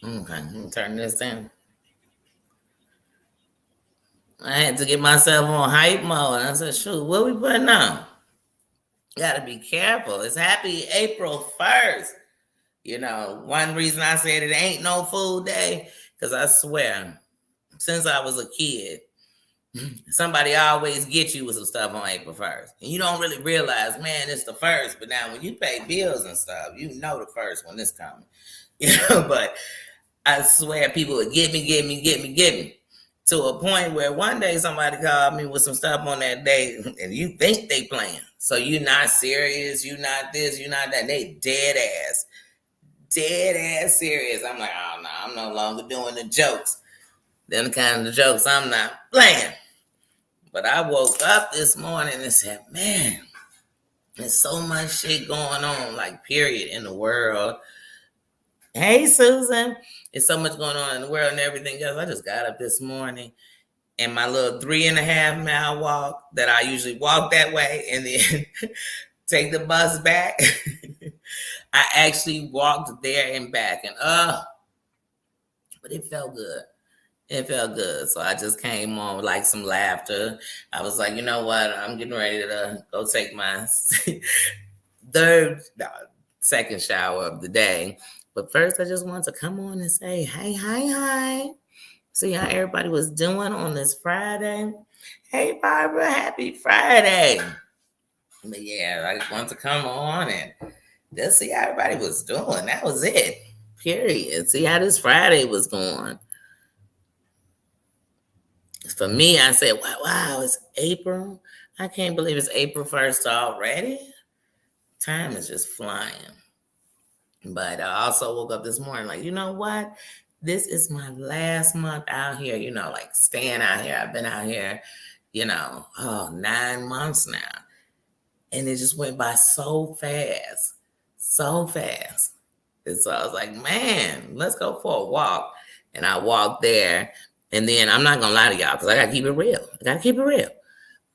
Okay, let me turn this down. I had to get myself on hype mode. I said, shoot, what we putting on? Gotta be careful. It's happy April 1st. One reason I said it ain't no food day, because I swear, since I was a kid, somebody always get you with some stuff on April 1st. And you don't really realize, man, it's the first. But now when you pay bills and stuff, you know the first when it's coming. But I swear people would get me to a point where one day somebody called me with some stuff on that day and you think they playing. So you're not serious, you not this, you not that. They dead ass serious. I'm like, oh no, I'm no longer doing the jokes. Them kind of the jokes I'm not playing. But I woke up this morning and said, man, there's so much shit going on, like period, in the world. Hey Susan. There's so much going on in the world and everything else. I just got up this morning and my little 3.5 mile walk that I usually walk that way and then take the bus back. I actually walked there and back and but it felt good. It felt good. So I just came on with like some laughter. I was like, you know what? I'm getting ready to go take my third, no, second shower of the day. But first, I just want to come on and say, hey, hi. See how everybody was doing on this Friday? Hey, Barbara, happy Friday. But yeah, I just want to come on and just see how everybody was doing. That was it. Period. See how this Friday was going. For me, I said, wow, it's April. I can't believe it's April 1st already. Time is just flying. But I also woke up this morning like, you know what? This is my last month out here, like staying out here. I've been out here, 9 months now. And it just went by so fast. So fast. And so I was like, man, let's go for a walk. And I walked there. And then I'm not gonna lie to y'all, because I gotta keep it real.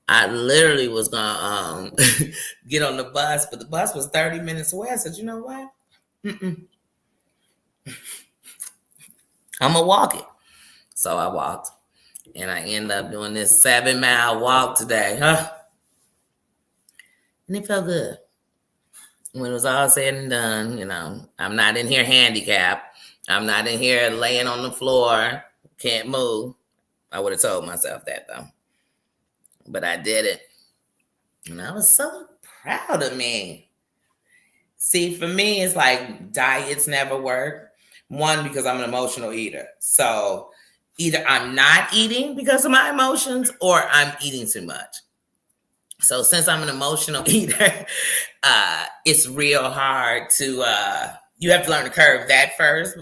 I literally was gonna get on the bus, but the bus was 30 minutes away. I said, you know what? I'm gonna walk it. So I walked, and I ended up doing this 7 mile walk today. And it felt good. When it was all said and done, I'm not in here handicapped. I'm not in here laying on the floor, can't move. I would have told myself that though. But I did it. And I was so proud of me. See, for me, it's like diets never work. One, because I'm an emotional eater. So either I'm not eating because of my emotions or I'm eating too much. So since I'm an emotional eater, it's real hard to, you have to learn to curb that first.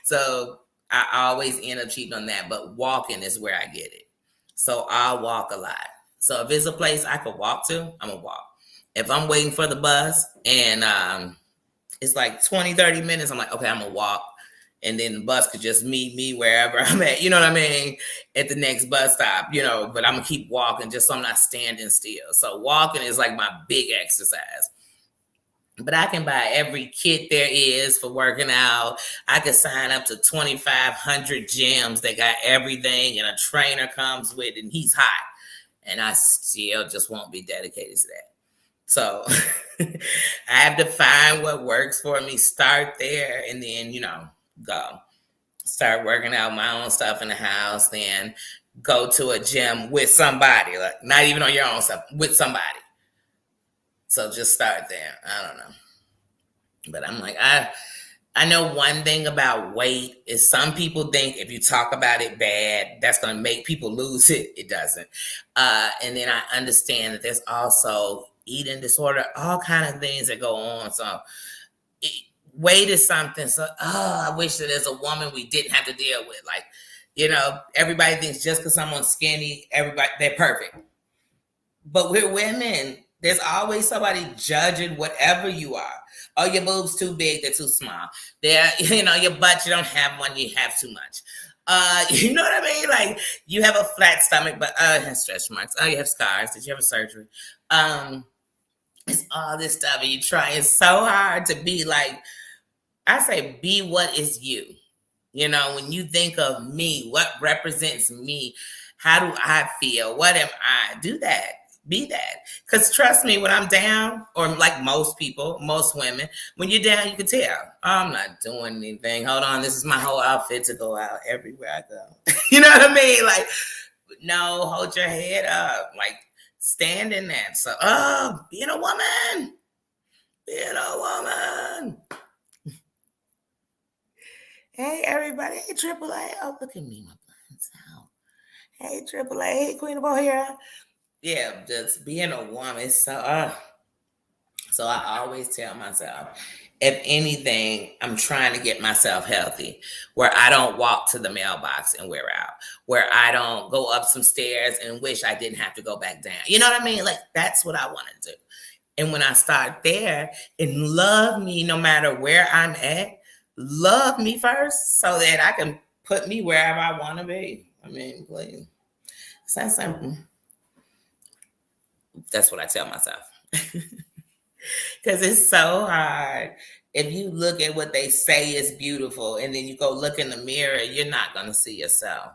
So I always end up cheating on that. But walking is where I get it. So I'll walk a lot. So if it's a place I could walk to, I'm going to walk. If I'm waiting for the bus and it's like 20, 30 minutes, I'm like, okay, I'm going to walk. And then the bus could just meet me wherever I'm at, you know what I mean? At the next bus stop, but I'm going to keep walking just so I'm not standing still. So walking is like my big exercise. But I can buy every kit there is for working out. I could sign up to 2,500 gyms. They got everything, and a trainer comes with, and he's hot. And I still just won't be dedicated to that. So I have to find what works for me, start there, and then, go. Start working out my own stuff in the house, then go to a gym with somebody, like not even on your own stuff, with somebody. So just start there. I don't know. But I'm like, I know one thing about weight is some people think if you talk about it bad, that's going to make people lose it. It doesn't. And then I understand that there's also eating disorder, all kind of things that go on. So weight is something. So, I wish that as a woman we didn't have to deal with. Like, everybody thinks just because someone's skinny, everybody they're perfect. But we're women. There's always somebody judging whatever you are. Oh, your boobs too big, they're too small. They're, your butt, you don't have one, you have too much. You know what I mean? Like, you have a flat stomach, but it has stretch marks. Oh, you have scars. Did you have a surgery? It's all this stuff, and you're trying so hard to be like I say be what is you. You know, when you think of me, what represents me? How do I feel? What am I? Do that. Be that. Because trust me, when I'm down, or like most people, most women, when you're down, you can tell. Oh, I'm not doing anything. Hold on. This is my whole outfit to go out everywhere I go. You know what I mean? Like, no, hold your head up. Like, stand in that. So, being a woman. Being a woman. Hey, everybody. Hey, Triple A. Oh, look at me. My blind's out. Hey, Triple A. Hey, Queen of O'Hara. Yeah, just being a woman. So I always tell myself, if anything, I'm trying to get myself healthy, where I don't walk to the mailbox and wear out, where I don't go up some stairs and wish I didn't have to go back down. You know what I mean? Like, that's what I want to do. And when I start there and love me no matter where I'm at, love me first so that I can put me wherever I want to be. I mean, please. It's that simple. That's what I tell myself. Because it's so hard. If you look at what they say is beautiful and then you go look in the mirror, you're not going to see yourself.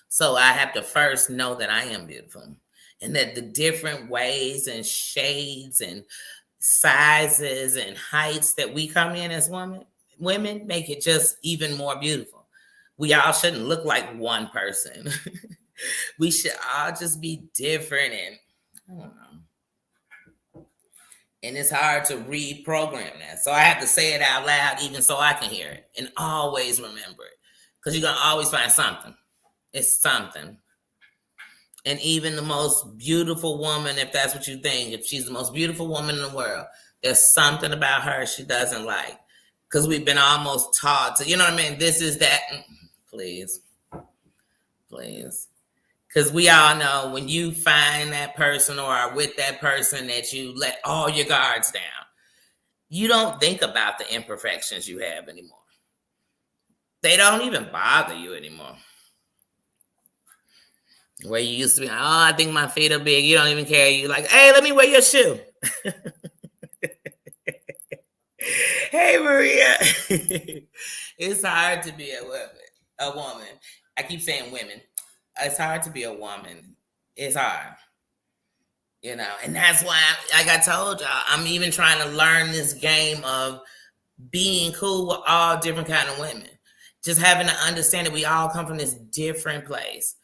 So I have to first know that I am beautiful and that the different ways and shades and sizes and heights that we come in as women make it just even more beautiful. We all shouldn't look like one person. We should all just be different, and I don't know. And it's hard to reprogram that. So I have to say it out loud even so I can hear it and always remember it. Because you're going to always find something. It's something. And even the most beautiful woman, if that's what you think, if she's the most beautiful woman in the world, there's something about her she doesn't like. Because we've been almost taught to, you know what I mean? This is that. Please. Please. Because we all know when you find that person or are with that person that you let all your guards down, you don't think about the imperfections you have anymore. They don't even bother you anymore. Where you used to be, I think my feet are big. You don't even care. You like, hey, let me wear your shoe. Hey, Maria. It's hard to be a woman. I keep saying women. It's hard to be a woman. It's hard. You know, and that's why, like I told y'all, I'm even trying to learn this game of being cool with all different kind of women. Just having to understand that we all come from this different place.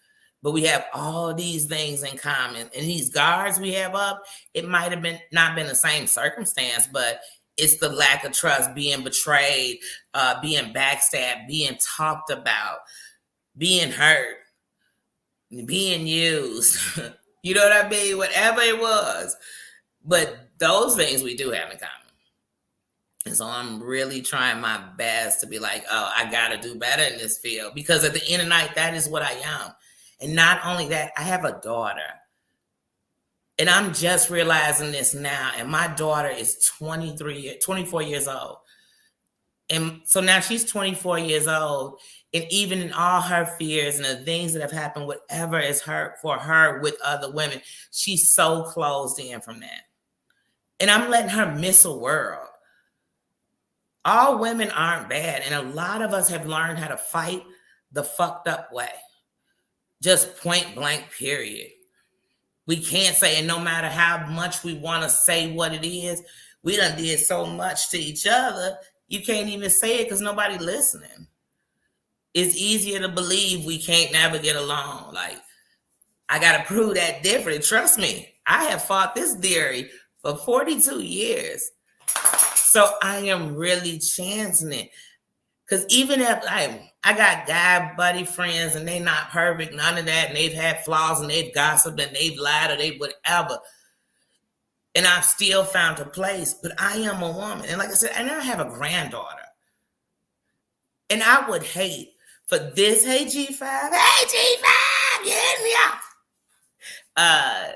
But we have all these things in common. And these guards we have up, it might have been not been the same circumstance, but it's the lack of trust, being betrayed, being backstabbed, being talked about, being hurt, being used. You know what I mean? Whatever it was. But those things we do have in common. And so I'm really trying my best to be like, oh, I got to do better in this field. Because at the end of the night, that is what I am. And not only that, I have a daughter. And I'm just realizing this now. And my daughter is 24 years old. And so now she's 24 years old. And even in all her fears and the things that have happened, whatever is hurt for her with other women, she's so closed in from that. And I'm letting her miss a world. All women aren't bad. And a lot of us have learned how to fight the fucked up way. Just point blank, period. We can't say, and no matter how much we want to say what it is, we done did so much to each other, you can't even say it because nobody listening. It's easier to believe we can't never get along. Like, I got to prove that different. Trust me, I have fought this theory for 42 years. So I am really chancing it. Because even if I got guy buddy friends and they not perfect, none of that, and they've had flaws and they've gossiped and they've lied or they whatever. And I've still found a place, but I am a woman. And like I said, and I have a granddaughter. And I would hate for this, hey G5, get me out.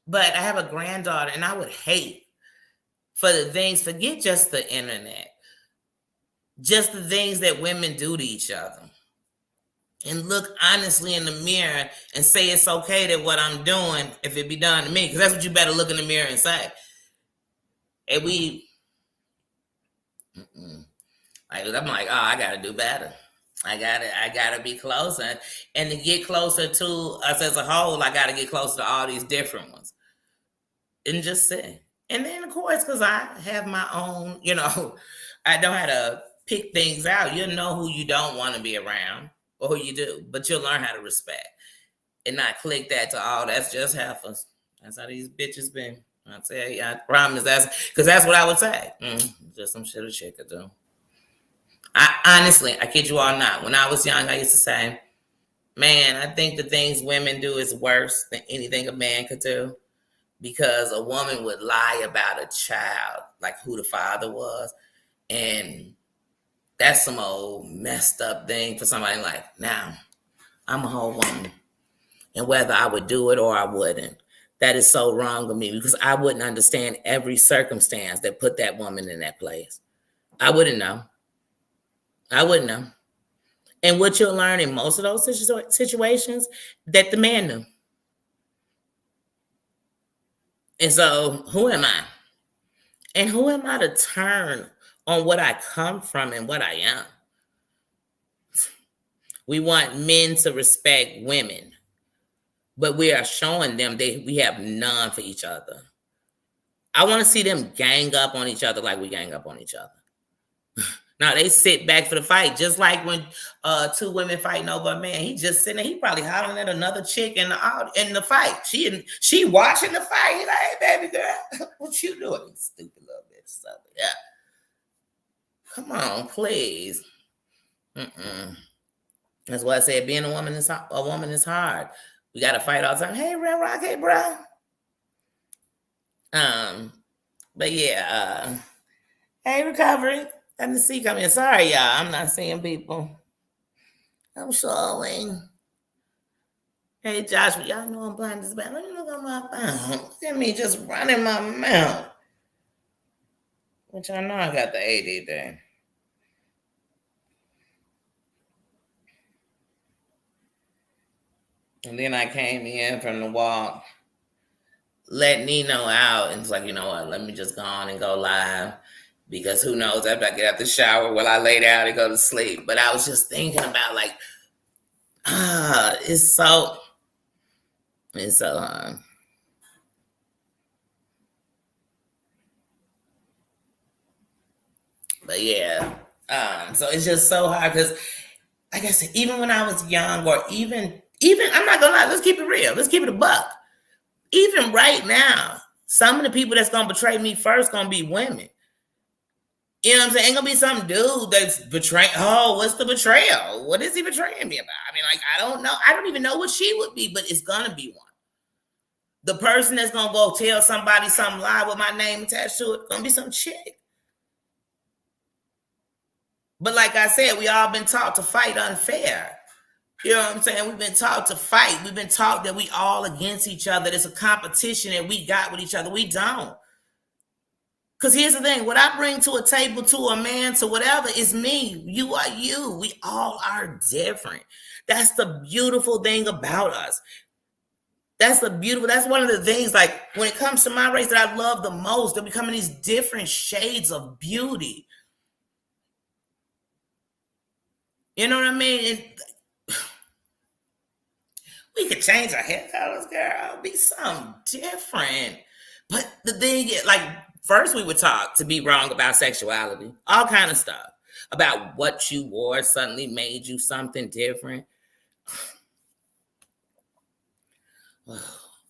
But I have a granddaughter and I would hate for the things, forget just the internet. Just the things that women do to each other. And look honestly in the mirror and say it's okay that what I'm doing, if it be done to me, because that's what you better look in the mirror and say. And Mm-mm. Like, I'm like, oh, I gotta do better. I gotta be closer. And to get closer to us as a whole, I gotta get closer to all these different ones. And just say. And then of course, because I have my own, I know how to pick things out. You'll know who you don't want to be around or who you do, but you'll learn how to respect and not click that to all that's just heifers. That's how these bitches been. I tell you, I promise that's because that's what I would say. Just some shit a chick could do. I honestly, I kid you all not. When I was young, I used to say, man, I think the things women do is worse than anything a man could do because a woman would lie about a child, like who the father was. And that's some old messed up thing for somebody like, now, I'm a whole woman. And whether I would do it or I wouldn't, that is so wrong of me because I wouldn't understand every circumstance that put that woman in that place. I wouldn't know. I wouldn't know. And what you'll learn in most of those situations, that the man knew. And so, who am I? And who am I to turn on what I come from and what I am? We want men to respect women, but we are showing them that we have none for each other. I want to see them gang up on each other like we gang up on each other. Now they sit back for the fight, just like when two women fighting over a man. He just sitting there, he probably hollering at another chick in the fight. She watching the fight. He like, hey, baby girl, what you doing? You stupid little bitch. So, yeah. Come on, please. Mm-mm. That's why I said being a woman is hard. We got to fight all the time. Hey, Red Rock, hey, bro. But yeah, hey, recovery. I didn't see coming. Sorry, y'all. I'm not seeing people. I'm sorry. Hey, Josh, y'all know I'm blind as bad. Let me look at my phone. Look at me just running my mouth. Which I know I got the ADD. And then I came in from the walk, let Nino out, and it's like, you know what? Let me just go on and go live. Because who knows, after I get out the shower, will I lay down and go to sleep? But I was just thinking about like, it's so hard. But yeah, so it's just so hard because, like I said, even when I was young, or even I'm not gonna lie, let's keep it real, let's keep it a buck. Even right now, some of the people that's gonna betray me first gonna be women. You know what I'm saying? Ain't gonna be some dude that's betraying. Oh, what's the betrayal? What is he betraying me about? I mean, like, I don't know. I don't even know what she would be, but it's gonna be one. The person that's gonna go tell somebody some lie with my name attached to it, gonna be some chick. But like I said, we all been taught to fight unfair. You know what I'm saying? We've been taught to fight. We've been taught that we all against each other. There's a competition that we got with each other. We don't. Because here's the thing, what I bring to a table, to a man, to whatever, is me. You are you. We all are different. That's the beautiful thing about us. That's one of the things, like, when it comes to my race that I love the most, they're becoming these different shades of beauty. You know what I mean? We could change our hair colors, girl. Be something different. But the thing is, like, first we would talk to be wrong about sexuality, all kind of stuff. About what you wore suddenly made you something different.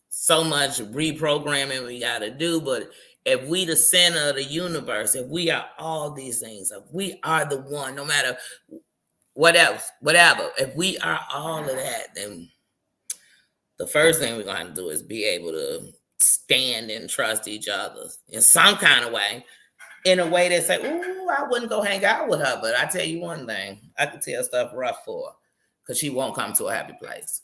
So much reprogramming we got to do, but if we the center of the universe, if we are all these things, if we are the one, no matter what else, whatever, if we are all of that, then the first thing we're going to have to do is be able to stand and trust each other in some kind of way, in a way that say, ooh, I wouldn't go hang out with her, but I tell you one thing, I could tell stuff rough for her because she won't come to a happy place.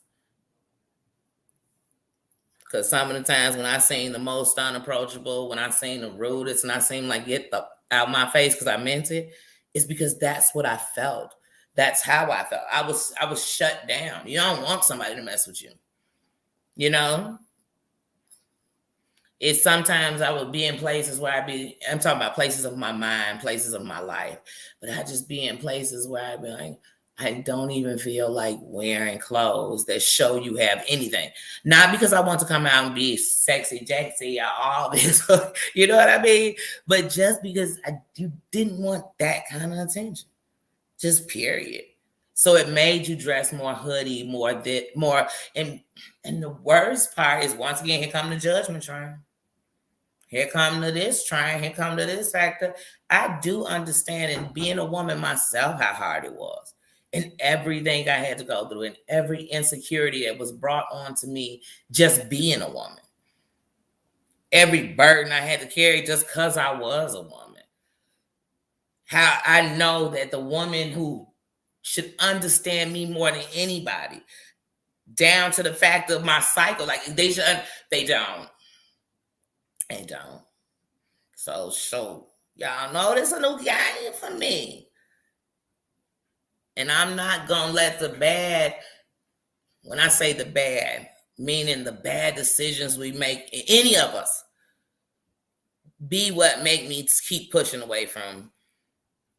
Because some of the times when I seem the most unapproachable, when I seem the rudest, and I seem like get out my face because I meant it, it's because that's what I felt. That's how I felt. I was shut down. You don't want somebody to mess with you. You know? It's sometimes I would be in places where I'm talking about places of my mind, places of my life, but I just be in places where I'd be like, I don't even feel like wearing clothes that show you have anything. Not because I want to come out and be sexy, Jaxie, or all this, you know what I mean? But just because you didn't want that kind of attention, just period. So it made you dress more hoodie, more, and the worst part is, once again, here come the judgment train. Here come to this train, here come to this factor. I do understand, and being a woman myself, how hard it was. And everything I had to go through, and every insecurity that was brought on to me just being a woman. Every burden I had to carry just because I was a woman. How I know that the woman who should understand me more than anybody, down to the fact of my cycle, like they don't. They don't. So y'all know this a new game for me. And I'm not gonna let the bad, when I say the bad, meaning the bad decisions we make, any of us, be what make me keep pushing away from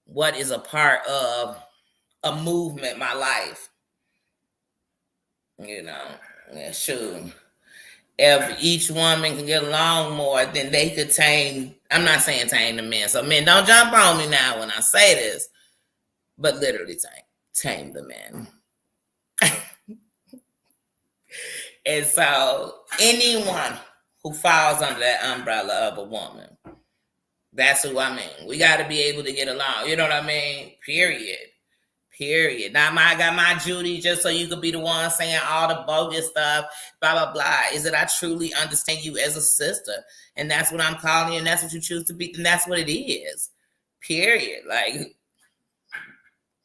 what is a part of a movement, my life. You know, yeah, sure. If each woman can get along more, then they could tame. I'm not saying tame the men. So men, don't jump on me now when I say this, but literally tame the men. And so anyone who falls under that umbrella of a woman, that's who I mean. We got to be able to get along. You know what I mean? Period. Now I got my Judy just so you could be the one saying all the bogus stuff, blah, blah, blah. Is that I truly understand you as a sister. And that's what I'm calling you, and that's what you choose to be, and that's what it is. Period. Like,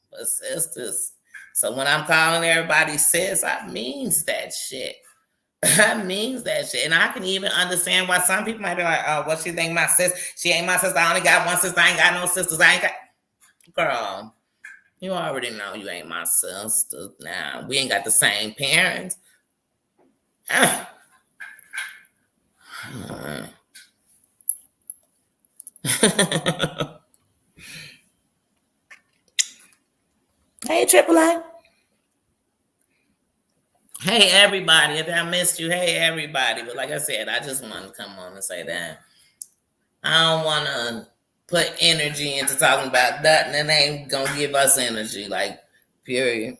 but sisters. So when I'm calling everybody sis, I means that shit. That means that shit. And I can even understand why some people might be like, oh, what she think my sis? She ain't my sister. I only got one sister. I ain't got no sisters. I ain't got... Girl, you already know you ain't my sister. Now, we ain't got the same parents. Hey, Triple A. Hey, everybody. If I missed you, hey, everybody. But like I said, I just wanted to come on and say that. I don't want to put energy into talking about nothing that ain't going to give us energy. Like, period.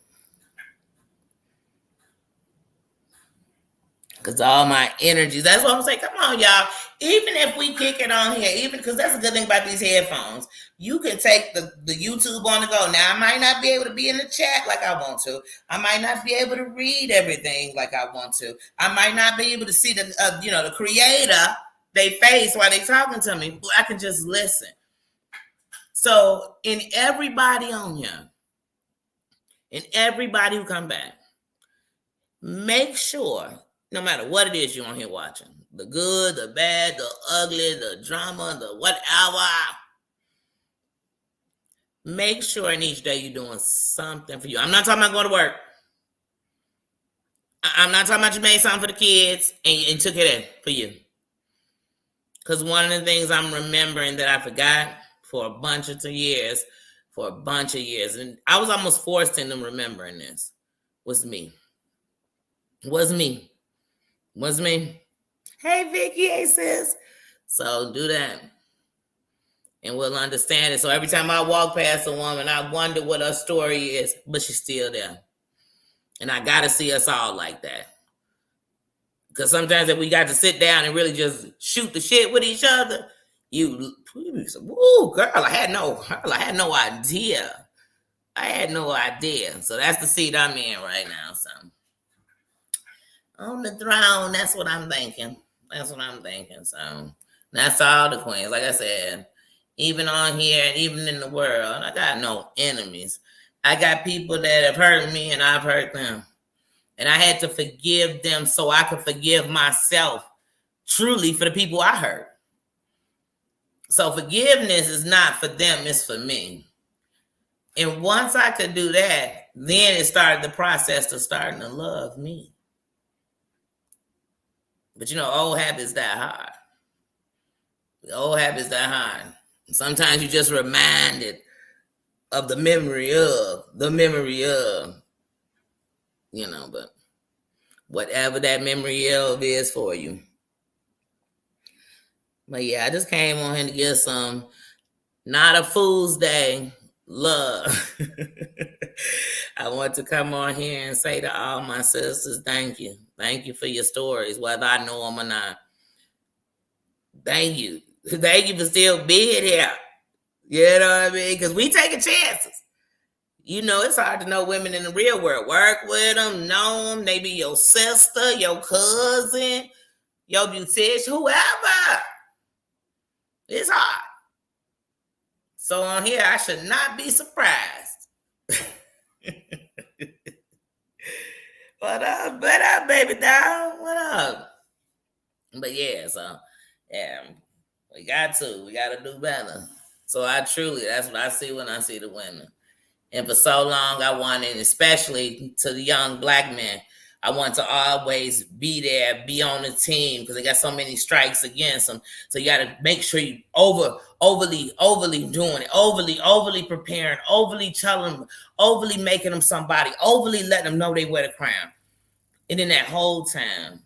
Because all my energy, that's what I'm saying. Come on, y'all. Even if we kick it on here, even because that's a good thing about these headphones, you can take the YouTube on the go. Now, I might not be able to be in the chat like I want to. I might not be able to read everything like I want to. I might not be able to see the creator, they face while they talking to me. But I can just listen. So, in everybody on here, and everybody who come back, make sure, no matter what it is you're on here watching, the good, the bad, the ugly, the drama, the whatever, make sure in each day you're doing something for you. I'm not talking about going to work. I'm not talking about you made something for the kids and took it in for you. Because one of the things I'm remembering that I forgot for a bunch of years, and I was almost forced into remembering this, was me. Was me. Hey, Vicky, hey, sis. So do that. And we'll understand it. So every time I walk past a woman, I wonder what her story is, but she's still there. And I got to see us all like that. Because sometimes if we got to sit down and really just shoot the shit with each other, girl, I had no idea. So that's the seat I'm in right now. So on the throne, that's what I'm thinking. So that's all the queens. Like I said, even on here and even in the world, I got no enemies. I got people that have hurt me and I've hurt them. And I had to forgive them so I could forgive myself truly for the people I hurt. So forgiveness is not for them, it's for me. And once I could do that, then it started the process of starting to love me. But old habits die hard. The old habits die hard. Sometimes you just reminded of the memory of, but whatever that memory of is for you. But yeah, I just came on here to get some Not a Fool's Day love. I want to come on here and say to all my sisters, thank you. Thank you for your stories, whether I know them or not. Thank you. Thank you for still being here. You know what I mean? Because we taking chances. It's hard to know women in the real world. Work with them, know them. They be your sister, your cousin, your beautician, whoever. It's hard. So on here, I should not be surprised. What up, baby doll? What up? But yeah, so yeah, we got to do better. So that's what I see when I see the women. And for so long, I wanted, especially to the young black men, I want to always be there, be on the team, because they got so many strikes against them. So you got to make sure you overly doing it, overly preparing, overly telling them, overly making them somebody, overly letting them know they wear the crown. And in that whole time,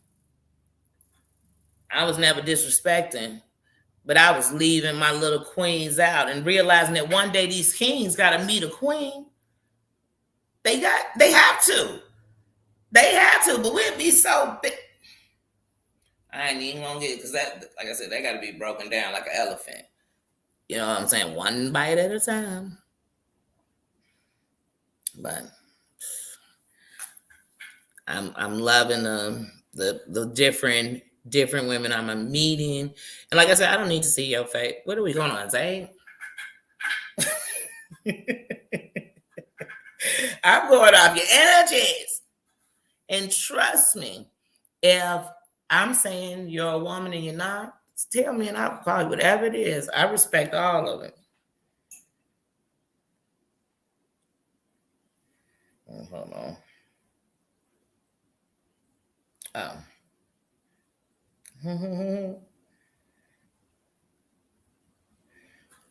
I was never disrespecting, but I was leaving my little queens out and realizing that one day these kings got to meet a queen. They have to. They have to, but we'll be so big. I ain't even gonna get it because that, like I said, they got to be broken down like an elephant. You know what I'm saying? One bite at a time. But I'm loving the different women I'm meeting, and like I said, I don't need to see your face. What are we going on, Zay? I'm going off your energies. And trust me, if I'm saying you're a woman and you're not, tell me and I'll call you whatever it is. I respect all of it. Hold on. Oh.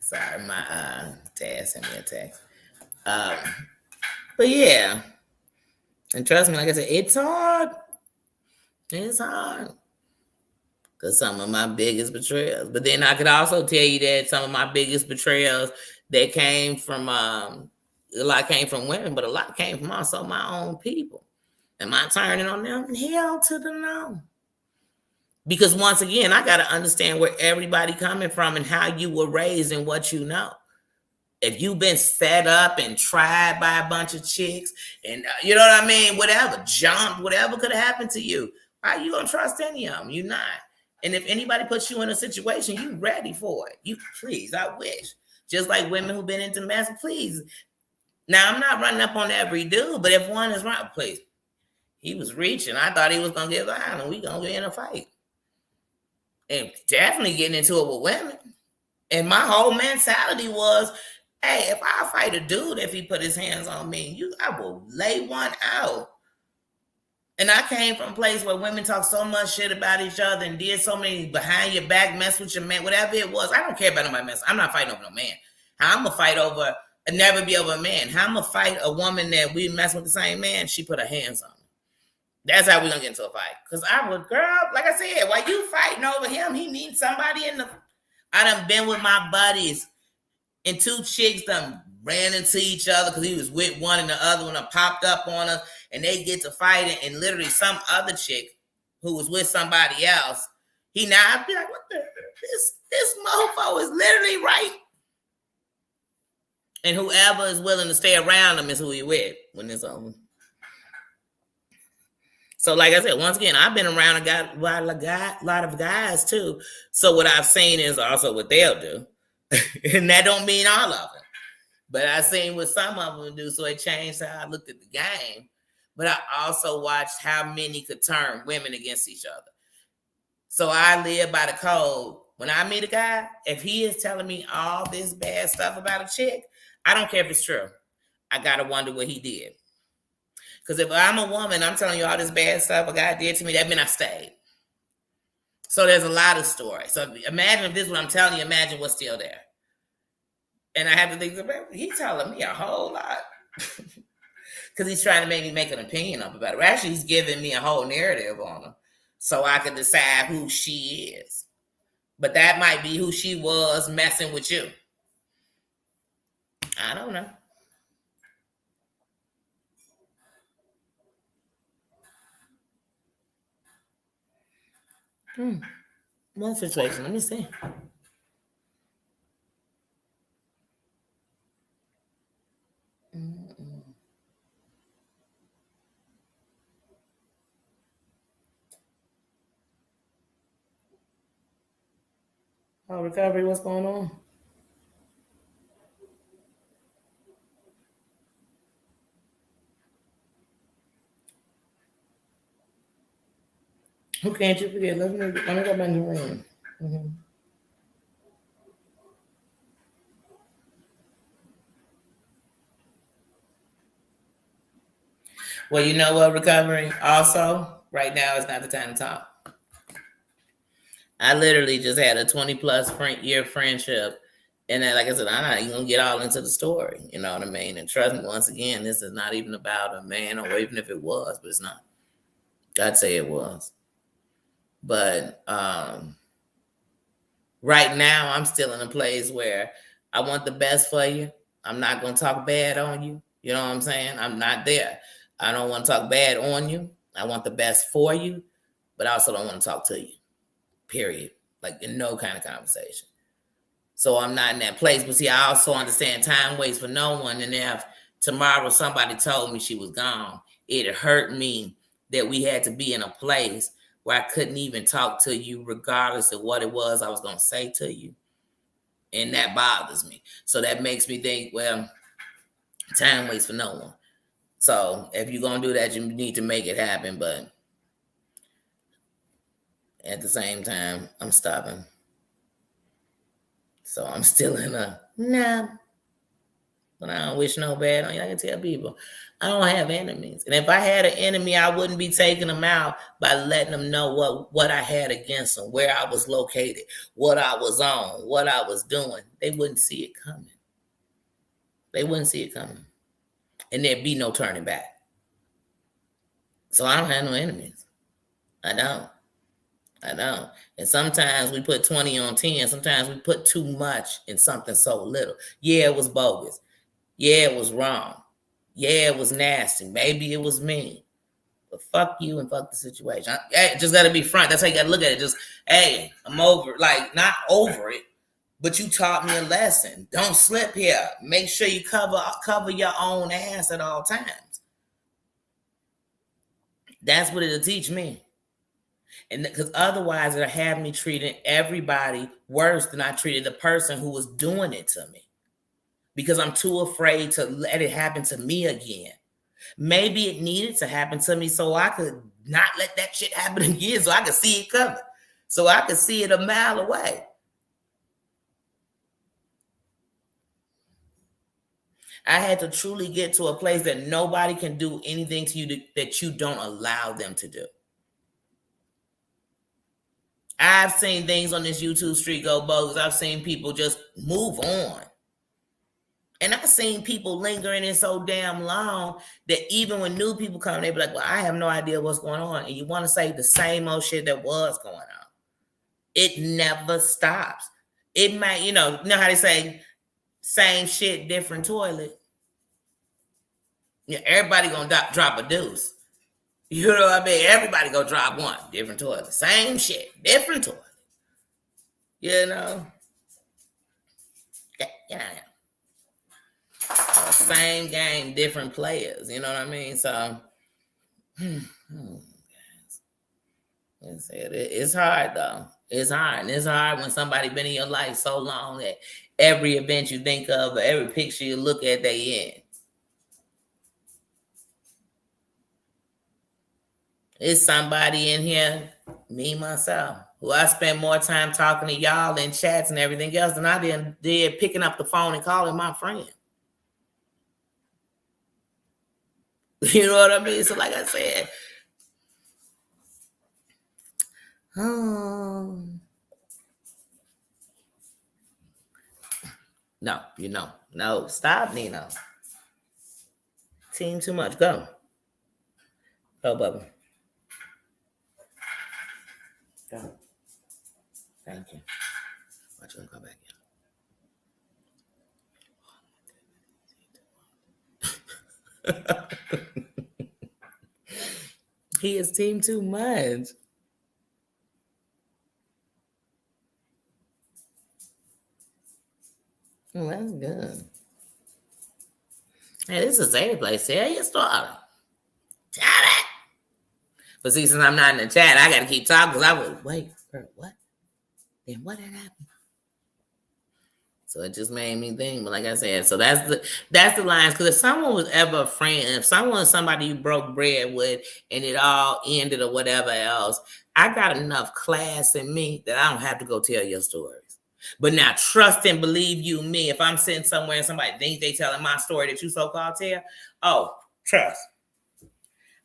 Sorry, my dad sent me a text. But yeah. And trust me, like I said, it's hard. It's hard. Because some of my biggest betrayals. But then I could also tell you that some of my biggest betrayals that came from a lot came from women, but a lot came from also my own people. Am I turning on them? Hell to the no. Because once again, I got to understand where everybody coming from and how you were raised and what you know. If you've been set up and tried by a bunch of chicks and you know what I mean, whatever, jumped, whatever could have happened to you, how you gonna trust any of them? You're not. And if anybody puts you in a situation, you ready for it. You please, I wish. Just like women who've been into mess, please. Now I'm not running up on every dude, but if one is right, please. He was reaching. I thought he was gonna get violent. And we gonna get in a fight. And definitely getting into it with women. And my whole mentality was, hey, if I fight a dude, if he put his hands on me, I will lay one out. And I came from a place where women talk so much shit about each other and did so many behind your back mess with your man, whatever it was. I don't care about nobody mess. I'm not fighting over no man. How I'm gonna fight over and never be over a man. How I'm gonna fight a woman that we mess with the same man, she put her hands on me. That's how we're gonna get into a fight. Because I was, girl, like I said, while you fighting over him, he needs somebody in the. I done been with my buddies and two chicks done ran into each other because he was with one and the other one popped up on us and they get to fighting and literally some other chick who was with somebody else, I'd be like, what the, this mofo is literally right. And whoever is willing to stay around him is who he with when it's over. So like I said, once again, I've been around a lot of guys too. So what I've seen is also what they'll do. And that don't mean all of them. But I seen what some of them do. So it changed how I looked at the game. But I also watched how many could turn women against each other. So I live by the code. When I meet a guy, if he is telling me all this bad stuff about a chick, I don't care if it's true. I got to wonder what he did. Because if I'm a woman, I'm telling you all this bad stuff a guy did to me, that means I stayed. So there's a lot of stories. So imagine if this is what I'm telling you, imagine what's still there. And I have to think, he's telling me a whole lot. Because he's trying to make me make an opinion up about it. Actually, he's giving me a whole narrative on her so I can decide who she is. But that might be who she was messing with you. I don't know. One situation. Let me see. Oh, recovery, what's going on? Who can't you forget? Let me go back in the room. Mm-hmm. Well, you know what, recovery? Also, right now is not the time to talk. I literally just had a 20 plus year friendship. And then, like I said, I'm not even gonna get all into the story. You know what I mean? And trust me, once again, this is not even about a man, or even if it was, but it's not. I'd say it was. But right now, I'm still in a place where I want the best for you. I'm not gonna talk bad on you. You know what I'm saying? I'm not there. I don't want to talk bad on you. I want the best for you, but I also don't want to talk to you. Period. Like in no kind of conversation. So I'm not in that place. But see, I also understand time waits for no one. And if tomorrow somebody told me she was gone, it hurt me that we had to be in a place where I couldn't even talk to you regardless of what it was I was going to say to you. And that bothers me. So that makes me think, well, time waits for no one. So if you're going to do that, you need to make it happen. But at the same time, I'm stopping. So I'm still in a no. But I don't wish no bad on you. I can tell people I don't have enemies. And if I had an enemy, I wouldn't be taking them out by letting them know what I had against them, where I was located, what I was on, what I was doing. They wouldn't see it coming. They wouldn't see it coming. And there'd be no turning back. So I don't have no enemies. I don't. And sometimes we put 20 on 10. Sometimes we put too much in something so little. Yeah, it was bogus. Yeah, it was wrong. Yeah, it was nasty. Maybe it was mean. But fuck you and fuck the situation. Just got to be front. That's how you got to look at it. Just, hey, I'm over it. Like, not over it, but you taught me a lesson. Don't slip here. Make sure you cover your own ass at all times. That's what it'll teach me. And because otherwise it'll have me treating everybody worse than I treated the person who was doing it to me. Because I'm too afraid to let it happen to me again. Maybe it needed to happen to me so I could not let that shit happen again, so I could see it coming, so I could see it a mile away. I had to truly get to a place that nobody can do anything to you that you don't allow them to do. I've seen things on this YouTube street go bogus. I've seen people just move on. And I've seen people lingering in so damn long that even when new people come, they be like, well, I have no idea what's going on. And you want to say the same old shit that was going on. It never stops. It might, you know how they say, same shit, different toilet. Yeah, everybody gonna drop a deuce. You know what I mean? Everybody gonna drop one, different toilet. Same shit, different toilet. You know? Yeah. Same game, different players. You know what I mean? So, it's hard though. It's hard. And it's hard when somebody been in your life so long that every event you think of, or every picture you look at, they in. It's somebody in here, me, myself, who I spend more time talking to y'all in chats and everything else than I did picking up the phone and calling my friend. You know what I mean? So like I said, Oh. No, no, stop, Nino. Team too much. Go. Go, Bubba. Go. Thank you. Watch him come back in. He is team too much. Oh, that's good. Hey, this is a safe place. Tell your story. Tell it. But see, since I'm not in the chat, I got to keep talking because I was, wait, what? Then what had happened? So it just made me think. But like I said, so that's the lines. Because if someone was ever a friend, if someone was somebody you broke bread with, and it all ended or whatever else, I got enough class in me that I don't have to go tell your stories. But now trust and believe you me. If I'm sitting somewhere and somebody thinks they telling my story that you so-called tell, oh, trust.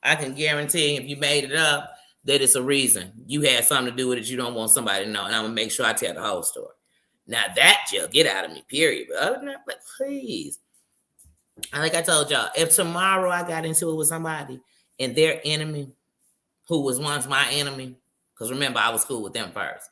I can guarantee if you made it up that it's a reason. You had something to do with it you don't want somebody to know. And I'm going to make sure I tell the whole story. Now that Jill, get out of me, period. But other than that, but please. And like I told y'all, if tomorrow I got into it with somebody and their enemy, who was once my enemy, because remember, I was cool with them first,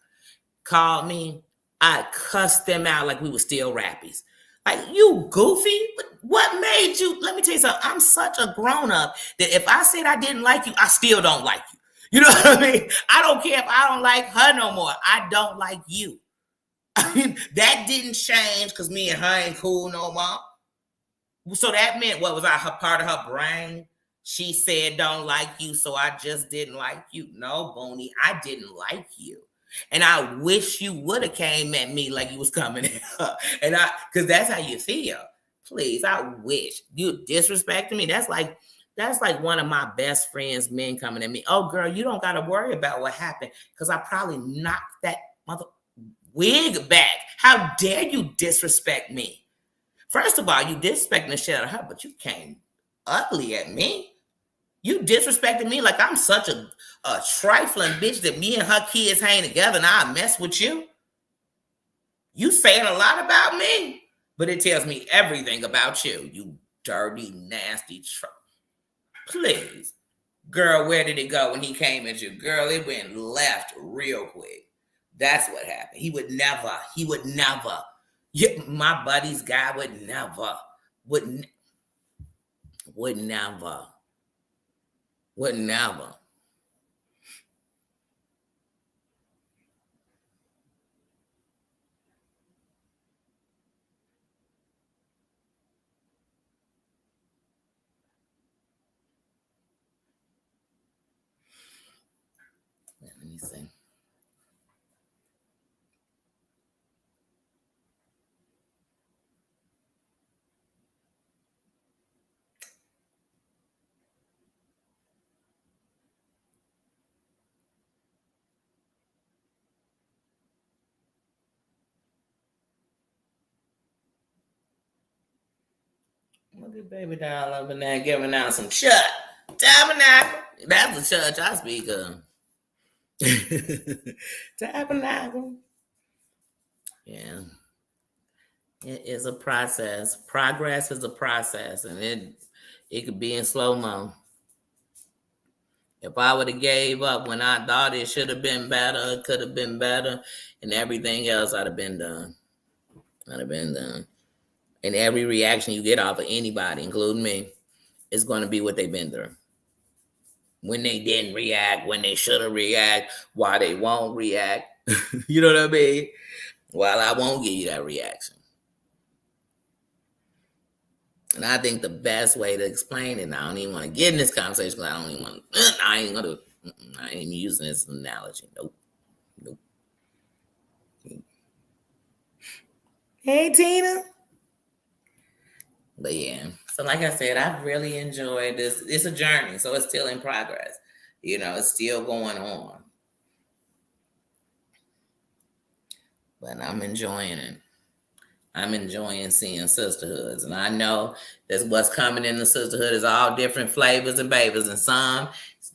called me, I cussed them out like we were still rappies. Like, you goofy? What made you? Let me tell you something. I'm such a grown-up that if I said I didn't like you, I still don't like you. You know what I mean? I don't care if I don't like her no more. I don't like you. I mean, that didn't change because me and her ain't cool no more. So that meant, what was I, her part of her brain? She said don't like you, so I just didn't like you. No, Boney, I didn't like you. And I wish you would have came at me like you was coming at her. And because that's how you feel. Please, I wish. You disrespecting me. That's like one of my best friends' men coming at me. Oh, girl, you don't got to worry about what happened because I probably knocked that mother wig back. How dare you disrespect me? First of all, you disrespecting the shit out of her, but you came ugly at me. You disrespected me like I'm such a trifling bitch that me and her kids hang together and I mess with you. You saying a lot about me, but it tells me everything about you. You dirty, nasty Please. Girl, where did it go when he came at you? Girl, it went left real quick. That's what happened. He would never. Yeah, my buddy's guy would never. Would never. Would never. Let me see. Look at baby doll up in there giving out some church. Tabernacle. That's the church I speak of. Tabernacle. Yeah. It is a process. Progress is a process, and it could be in slow-mo. If I would have gave up when I thought it should have been better, it could have been better, and everything else I'd have been done. And every reaction you get off of anybody, including me, is going to be what they've been through. When they didn't react, when they should have react, why they won't react. You know what I mean? Well, I won't give you that reaction. And I think the best way to explain it, and I don't even want to get in this conversation because I ain't using this analogy. Nope. Hey, Tina. But yeah, so like I said, I've really enjoyed this. It's a journey, so it's still in progress. It's still going on. But I'm enjoying it. I'm enjoying seeing sisterhoods. And I know that what's coming in the sisterhood is all different flavors and babies. And some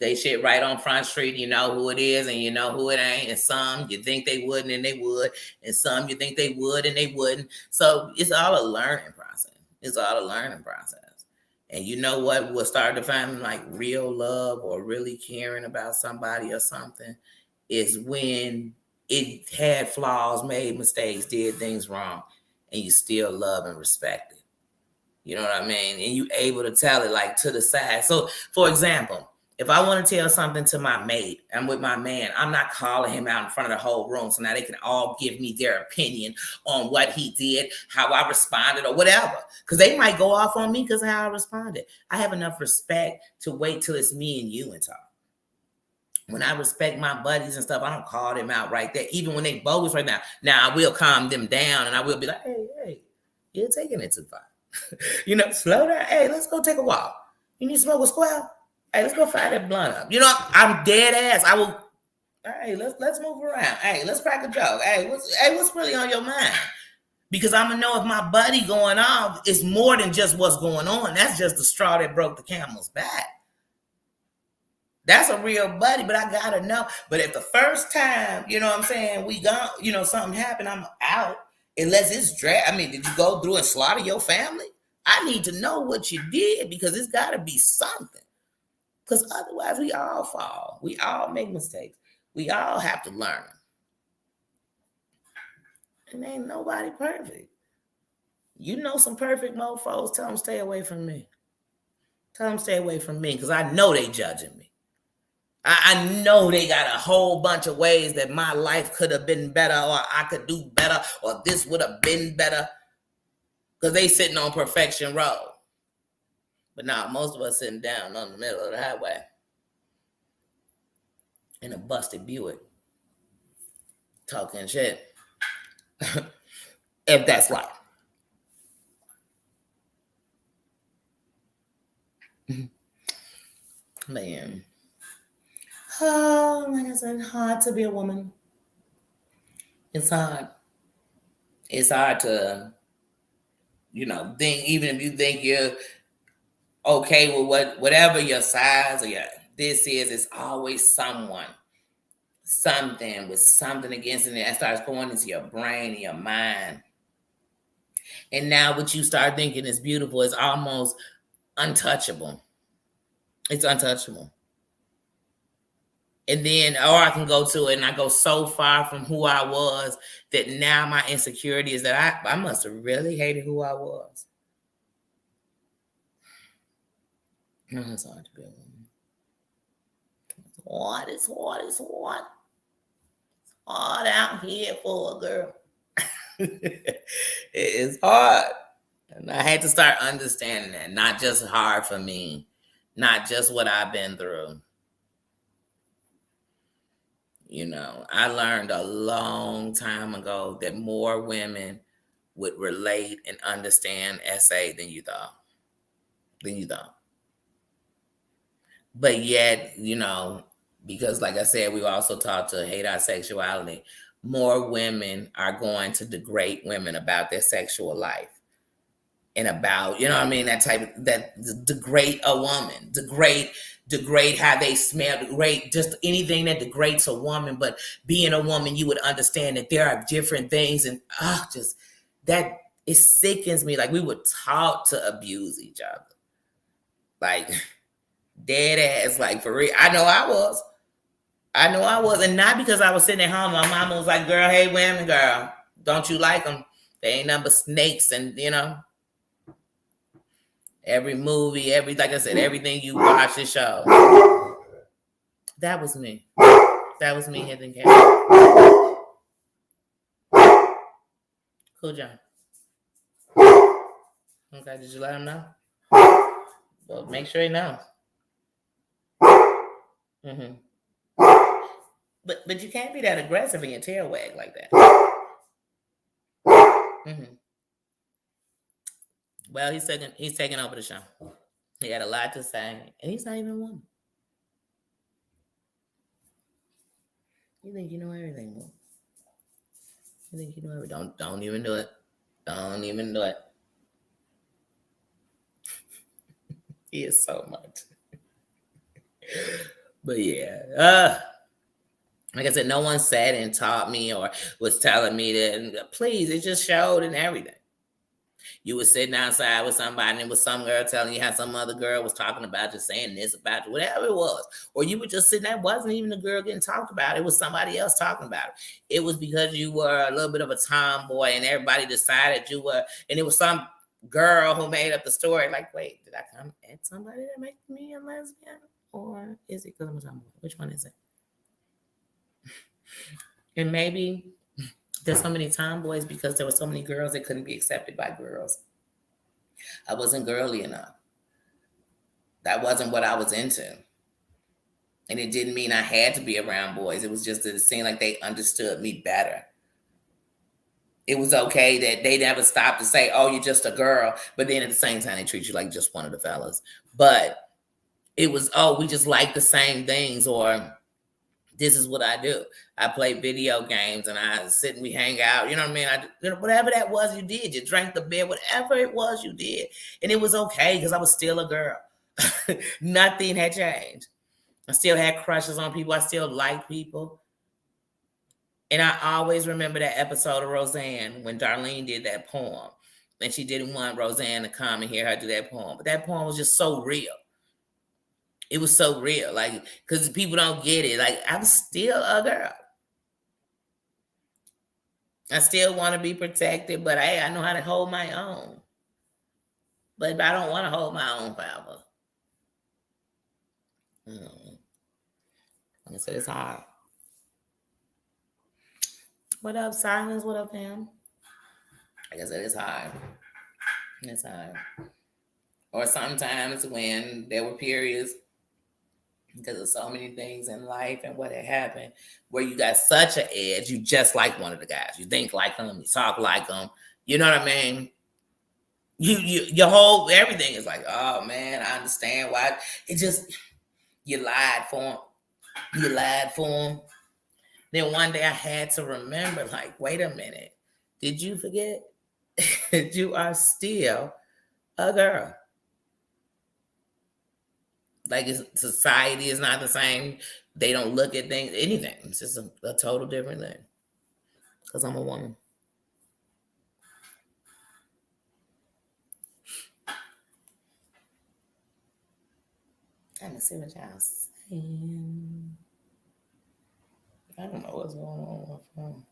they shit right on Front Street. You know who it is and you know who it ain't. And some you think they wouldn't and they would. And some you think they would and they wouldn't. So it's all a learning process. It's all a learning process. And you know what will start defining like real love or really caring about somebody or something is when it had flaws, made mistakes, did things wrong, and you still love and respect it. You know what I mean? And you able to tell it like to the side. So, for example, if I want to tell something to my mate, I'm with my man, I'm not calling him out in front of the whole room so now they can all give me their opinion on what he did, how I responded, or whatever. Because they might go off on me because of how I responded. I have enough respect to wait till it's me and you and talk. When I respect my buddies and stuff, I don't call them out right there, even when they bogus right now. Now, I will calm them down and I will be like, hey, you're taking it too far. You know, slow down. Hey, let's go take a walk. You need to smoke a square? Hey, let's go fire that blunt up. You know, I'm dead ass. I will. Hey, let's move around. Hey, let's crack a joke. Hey, what's really on your mind? Because I'm gonna know if my buddy going off is more than just what's going on. That's just the straw that broke the camel's back. That's a real buddy, but I gotta know. But if the first time, you know what I'm saying, we gone, you know, something happened, I'm out. Unless it's I mean, did you go through and slaughter your family? I need to know what you did because it's gotta be something. Because otherwise we all fall. We all make mistakes. We all have to learn. And ain't nobody perfect. You know some perfect mofos, tell them stay away from me. Tell them stay away from me because I know they judging me. I know they got a whole bunch of ways that my life could have been better or I could do better or this would have been better because they sitting on perfection road. But now most of us sitting down on the middle of the highway in a busted Buick talking shit. If that's life. Man. Oh, like I said, hard to be a woman. It's hard. It's hard to, you know, think, even if you think you're okay with whatever your size or your this is, it's always something with something against it that starts going into your brain and your mind. And now what you start thinking is beautiful is almost untouchable. It's untouchable. And then, or I can go to it and I go so far from who I was that now my insecurity is that I must have really hated who I was. No, it's hard to be a woman. It's hard. It's hard out here for a girl. It is hard. And I had to start understanding that. Not just hard for me. Not just what I've been through. You know, I learned a long time ago that more women would relate and understand SA than you thought. But yet, you know, because like I said, we also taught to hate our sexuality. More women are going to degrade women about their sexual life. And about, you know what I mean, that degrade a woman, degrade how they smell, degrade just anything that degrades a woman. But being a woman, you would understand that there are different things, and just that it sickens me. Like we were taught to abuse each other, like dead ass, like for real. I know I was, and not because I was sitting at home. My mama was like, "Girl, hey, women, girl, don't you like them? They ain't nothing but snakes," and you know. Every movie, like I said, everything you watch and show. That was me. That was me hitting cat. Cool John. Okay, did you let him know? Well, make sure he knows. Mm-hmm. But you can't be that aggressive in your tail wag like that. Mm-hmm. Well, he's taking over the show. He had a lot to say, and he's not even a woman. You think you know everything, man. You think you know everything. Don't even do it. Don't even do it. He is so much. But yeah, like I said, no one sat and taught me or was telling me that. Please, it just showed and everything. You were sitting outside with somebody and it was some girl telling you how some other girl was talking about you, saying this about you, whatever it was. Or you were just sitting there, wasn't even the girl getting talked about. It was somebody else talking about it. It was because you were a little bit of a tomboy and everybody decided you were, and it was some girl who made up the story. Like, wait, did I come at somebody that makes me a lesbian? Or is it because I'm a tomboy? Which one is it? And maybe there's so many tomboys because there were so many girls that couldn't be accepted by girls. I wasn't girly enough. That wasn't what I was into. And it didn't mean I had to be around boys. It was just that it seemed like they understood me better. It was okay that they never stopped to say, oh, you're just a girl. But then at the same time, they treat you like just one of the fellas. But it was, oh, we just like the same things, or this is what I do. I play video games and I sit and we hang out. You know what I mean? Whatever that was you did. You drank the beer, whatever it was you did. And it was okay because I was still a girl. Nothing had changed. I still had crushes on people. I still liked people. And I always remember that episode of Roseanne when Darlene did that poem. And she didn't want Roseanne to come and hear her do that poem. But that poem was just so real. It was so real, like, because people don't get it. Like, I'm still a girl. I still want to be protected, but hey, I know how to hold my own. But I don't want to hold my own forever. Like I said, it's hard. What up, Silence? What up, Pam? Like I said, it's hard. It's hard. Or sometimes when there were periods, because of so many things in life and what had happened, where you got such an edge, you just like one of the guys. You think like them, you talk like them. You know what I mean? Your whole everything is like, oh man, I understand why. It just, you lied for him. You lied for him. Then one day I had to remember, like, wait a minute. Did you forget that you are still a girl? Like, society is not the same. They don't look at things, anything. It's just a total different thing. Because I'm a woman. Let me see what y'all saying. I don't know what's going on with my phone.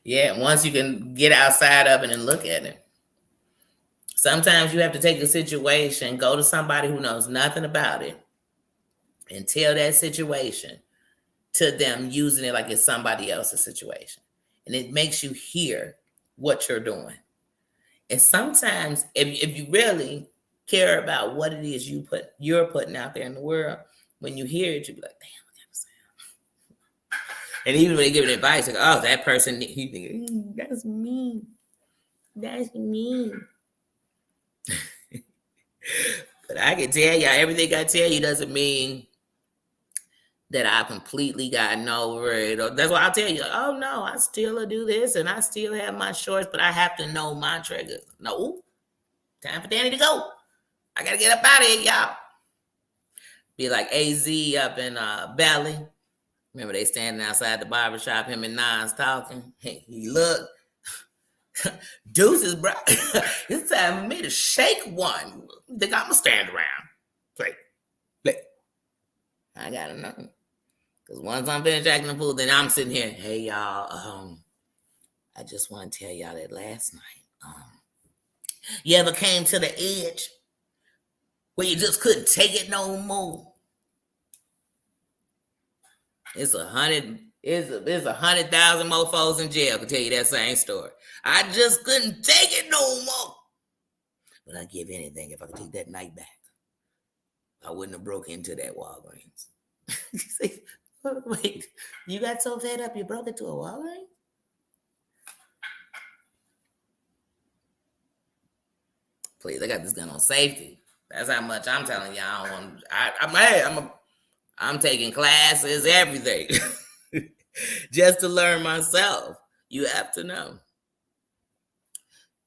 Yeah, once you can get outside of it and look at it. Sometimes you have to take a situation, go to somebody who knows nothing about it, and tell that situation to them using it like it's somebody else's situation. And it makes you hear what you're doing. And sometimes if you really care about what it is you're putting out there in the world, when you hear it, you'll be like, damn, I gotta say. And even when they give it advice, like, oh, that person, you think, that's mean. That's mean. But I can tell y'all, everything I tell you doesn't mean that I've completely gotten over it. That's why I'll tell you, oh no, I still do this and I still have my shorts, but I have to know my triggers. No, time for Danny to go. I gotta get up out of here, y'all. Be like AZ up in Valley. Remember they standing outside the barbershop, him and Nas talking. Hey, he looked. Deuces, bro. It's time for me to shake one. Think I'm gonna stand around. Play. I gotta know. Because once I'm finished acting the fool, then I'm sitting here. Hey y'all, I just want to tell y'all that last night, you ever came to the edge where you just couldn't take it no more? It's 100,000 mofos in jail can tell you that same story. I just couldn't take it no more. But I'd give anything if I could take that night back. I wouldn't have broke into that Walgreens. Wait, you got so fed up you broke into a Walgreens? Please, I got this gun on safety. That's how much I'm telling y'all. I'm I'm taking classes, everything, just to learn myself. You have to know.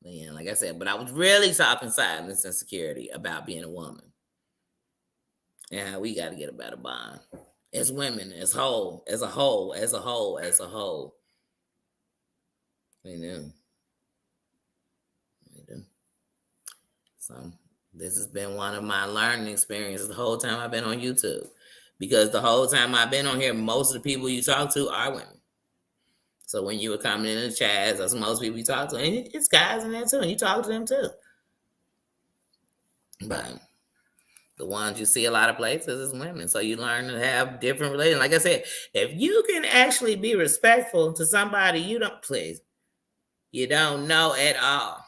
Man, like I said, but I was really talking silence and security about being a woman. And how we got to get a better bond. As women, as a whole. You know. So this has been one of my learning experiences the whole time I've been on YouTube. Because the whole time I've been on here, most of the people you talk to are women. So when you were coming in the chats, that's most people you talk to. And it's guys in there too. And you talk to them too. But the ones you see a lot of places is women. So you learn to have different relations. Like I said, if you can actually be respectful to somebody you don't know at all.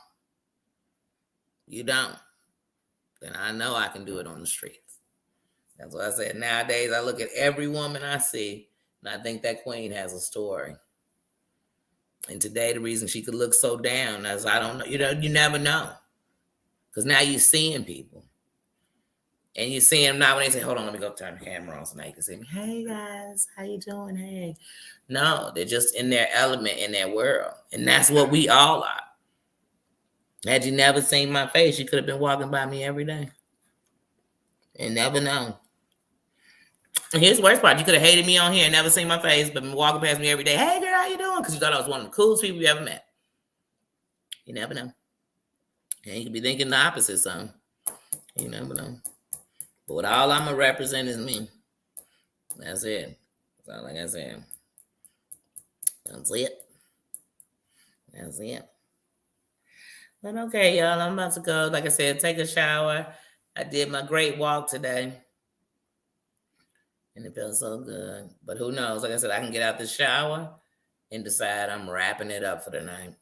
You don't. Then I know I can do it on the streets. That's what I said. Nowadays, I look at every woman I see, and I think that queen has a story. And today, the reason she could look so down is I don't know. You never know. Because now you're seeing people. And you see them now when they say, hold on, let me go turn the camera on so now you can see me. Hey, guys, how you doing? Hey. No, they're just in their element, in their world. And that's what we all are. Had you never seen my face, you could have been walking by me every day. And never known. And here's the worst part. You could have hated me on here and never seen my face, but been walking past me every day. Hey, girl, how you doing? Because you thought I was one of the coolest people you ever met. You never know. And you could be thinking the opposite, son. You never know. But what all I'm going to represent is me. That's it. So, like I said, that's it. That's it. But okay, y'all, I'm about to go. Like I said, take a shower. I did my great walk today. And it feels so good. But who knows? Like I said, I can get out the shower and decide I'm wrapping it up for the night.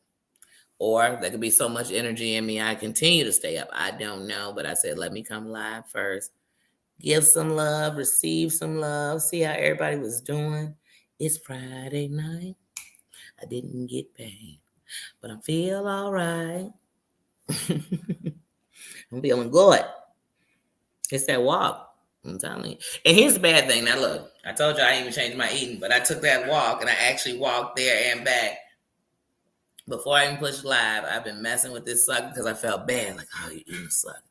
Or there could be so much energy in me, I continue to stay up. I don't know. But I said, let me come live first. Give some love, receive some love, see how everybody was doing. It's Friday night. I didn't get paid, but I feel all right. I'm feeling good. It's that walk. I'm telling you. And here's the bad thing. Now, look, I told you I didn't even change my eating, but I took that walk and I actually walked there and back. Before I even pushed live, I've been messing with this sucker because I felt bad. Like, oh, you're eating sucker.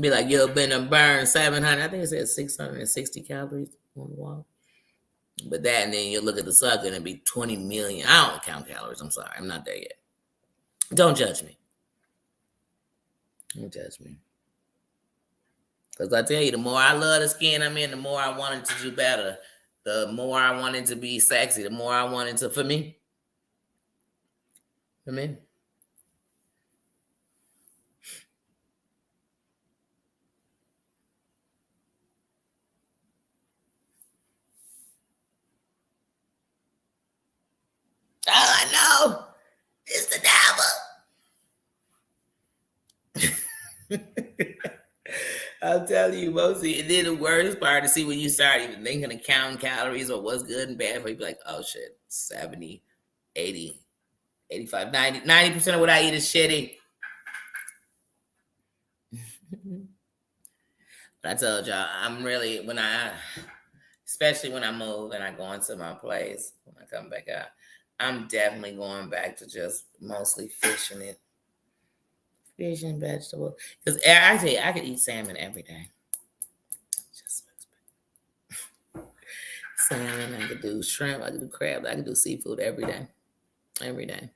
Be like, you've been burned 700. I think it said 660 calories on the walk. But that, and then you look at the sucker and it'd be 20 million. I don't count calories. I'm sorry. I'm not there yet. Don't judge me. Don't judge me. Because I tell you, the more I love the skin I'm in, the more I want it to do better. The more I want it to be sexy. The more I want it to, for me. For me. Oh, I know. It's the devil. I'm telling you, mostly. And then the worst part to see when you start even thinking of counting calories or what's good and bad for you, be like, oh shit, 70, 80, 85, 90% of what I eat is shitty. But I told y'all, I'm really, especially when I move and I go into my place, when I come back out, I'm definitely going back to just mostly fishing it. Fish and vegetable. Because I tell you, I could eat salmon every day. Just salmon, I could do shrimp, I could do crab, I could do seafood every day. Every day.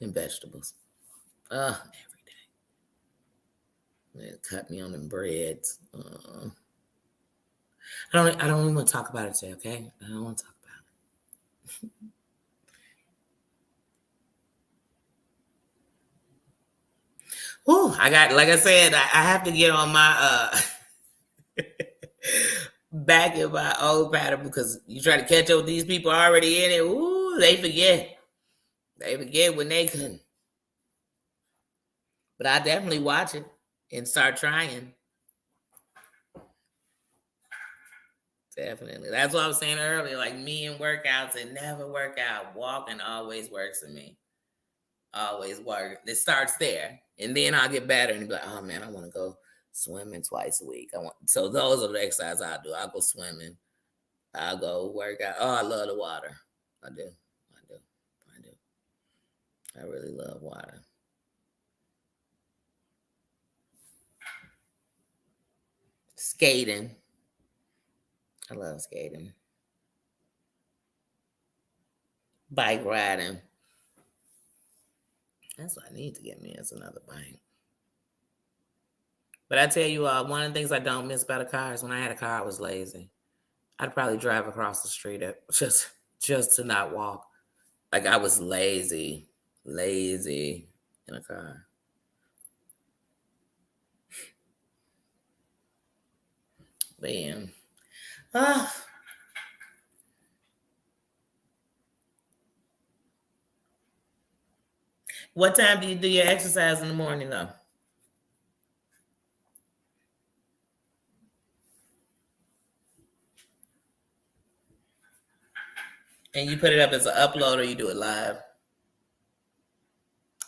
And vegetables. Every day. They cut me on them breads. I don't even want to talk about it today, okay? I don't want to talk about it. I got, like I said, I have to get on my back in my old pattern because you try to catch up with these people already in it. They forget. They forget when they couldn't. But I definitely watch it and start trying. Definitely. That's what I was saying earlier. Like me and workouts, it never work out. Walking always works for me. always work. It starts there, and then I'll get better and be like, oh man, I want to go swimming twice a week. So those are the exercises I do. I'll go swimming. I'll go work out. Oh, I love the water. I do. I do. I do. I really love water. Skating. I love skating. Bike riding. That's what I need to get me is another bike. But I tell you, one of the things I don't miss about a car is when I had a car, I was lazy. I'd probably drive across the street just to not walk. Like I was lazy in a car. But yeah. What time do you do your exercise in the morning though? And you put it up as an upload or you do it live?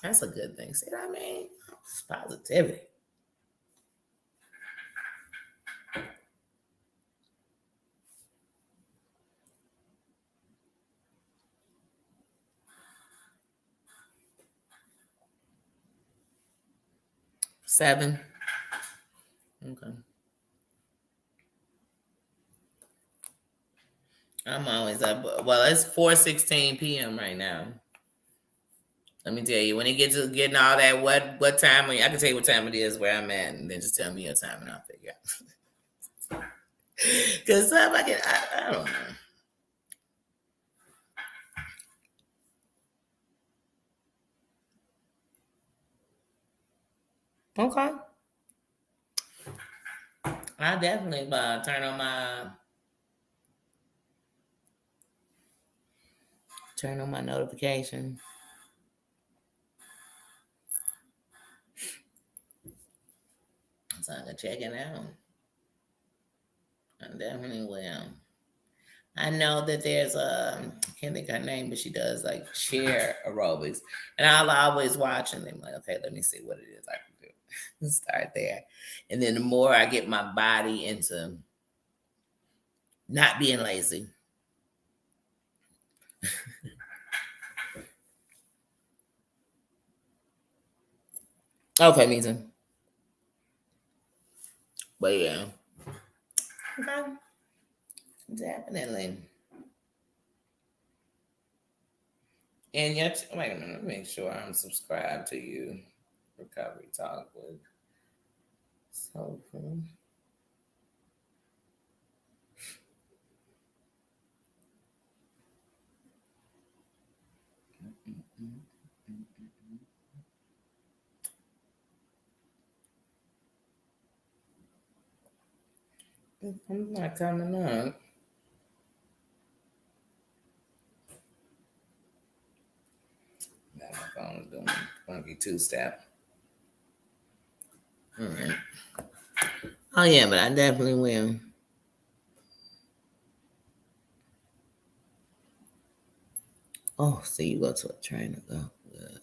That's a good thing. See what I mean? It's positivity. Seven. Okay. I'm always up. Well, it's 4:16 p.m. right now. Let me tell you, when it gets to getting all that, what time? I can tell you what time it is where I'm at, and then just tell me your time, and I'll figure out. Because I don't know. Okay. I definitely turn on my notification. So I can check it out. I definitely will. I know that there's I can't think of her name, but she does like chair aerobics, and I'll always watch and I'm like, okay, let me see what it is I can do. Start there, and then the more I get my body into not being lazy. Okay, me too. But yeah, okay, definitely. And yet, wait a minute, let me make sure I'm subscribed to you. Recovery Talk with Soulful. I'm not coming up. Now my phone is doing funky two step. All right. Oh yeah, but I definitely will. Oh, so you go to a trainer? Oh, good.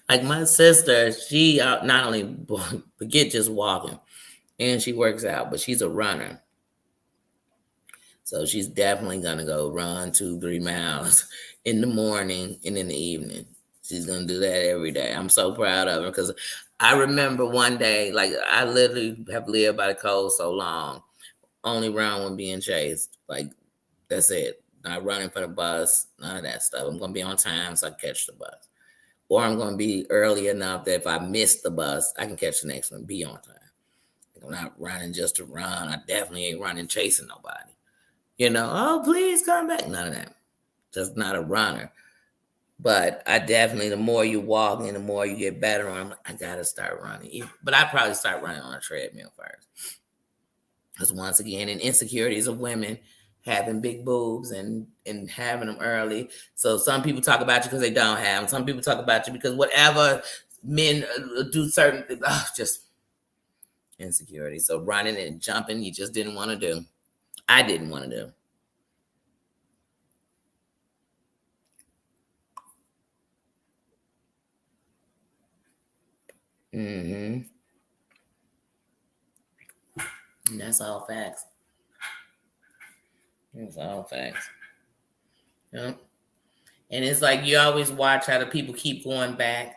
Like my sister, she not only forget just walking, and she works out, but she's a runner. So she's definitely gonna go run 2-3 miles in the morning and in the evening. She's gonna do that every day. I'm so proud of her because I remember one day, like I literally have lived by the code so long, only run when being chased. Like that's it. Not running for the bus, none of that stuff. I'm gonna be on time so I can catch the bus. Or I'm gonna be early enough that if I miss the bus, I can catch the next one, be on time. I'm not running just to run. I definitely ain't running chasing nobody. Oh, please come back. None of that. Just not a runner. But I definitely, the more you walk and the more you get better on, I'm like, I gotta start running. But I probably start running on a treadmill first. Because once again, in insecurities of women having big boobs and having them early. So some people talk about you because they don't have them. Some people talk about you because whatever men do certain things, just insecurity. So running and jumping, you just didn't want to do. I didn't want to do. Mm-hmm. And that's all facts. That's all facts. Yep. And it's like you always watch how the people keep going back,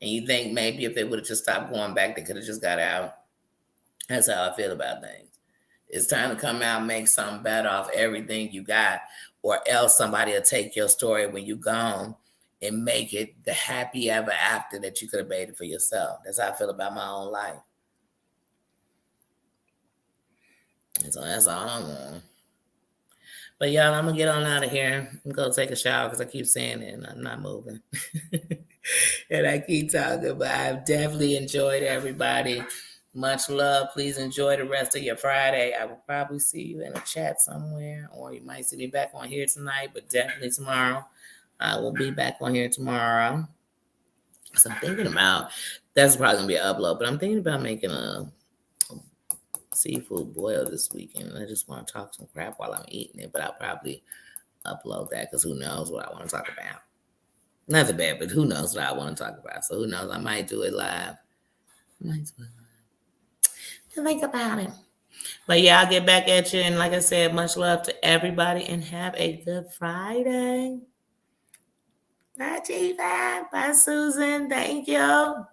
and you think maybe if they would have just stopped going back, they could have just got out. That's how I feel about things. It's time to come out and make something better off everything you got, or else somebody will take your story when you gone and make it the happy ever after that you could have made it for yourself. That's how I feel about my own life. And so that's all I want. But y'all, I'm gonna get on out of here and go take a shower because I keep saying it and I'm not moving. And I keep talking, but I've definitely enjoyed everybody. Much love. Please enjoy the rest of your Friday. I will probably see you in a chat somewhere, or you might see me back on here tonight, but definitely tomorrow. I will be back on here tomorrow. So I'm thinking about that's probably gonna be an upload, but I'm thinking about making a seafood boil this weekend. I just want to talk some crap while I'm eating it, but I'll probably upload that because who knows what I want to talk about. Nothing bad, but who knows what I want to talk about. So who knows? I might do it live. Think about it. But yeah, I'll get back at you. And like I said, much love to everybody and have a good Friday. Bye, G5. Bye, Susan. Thank you.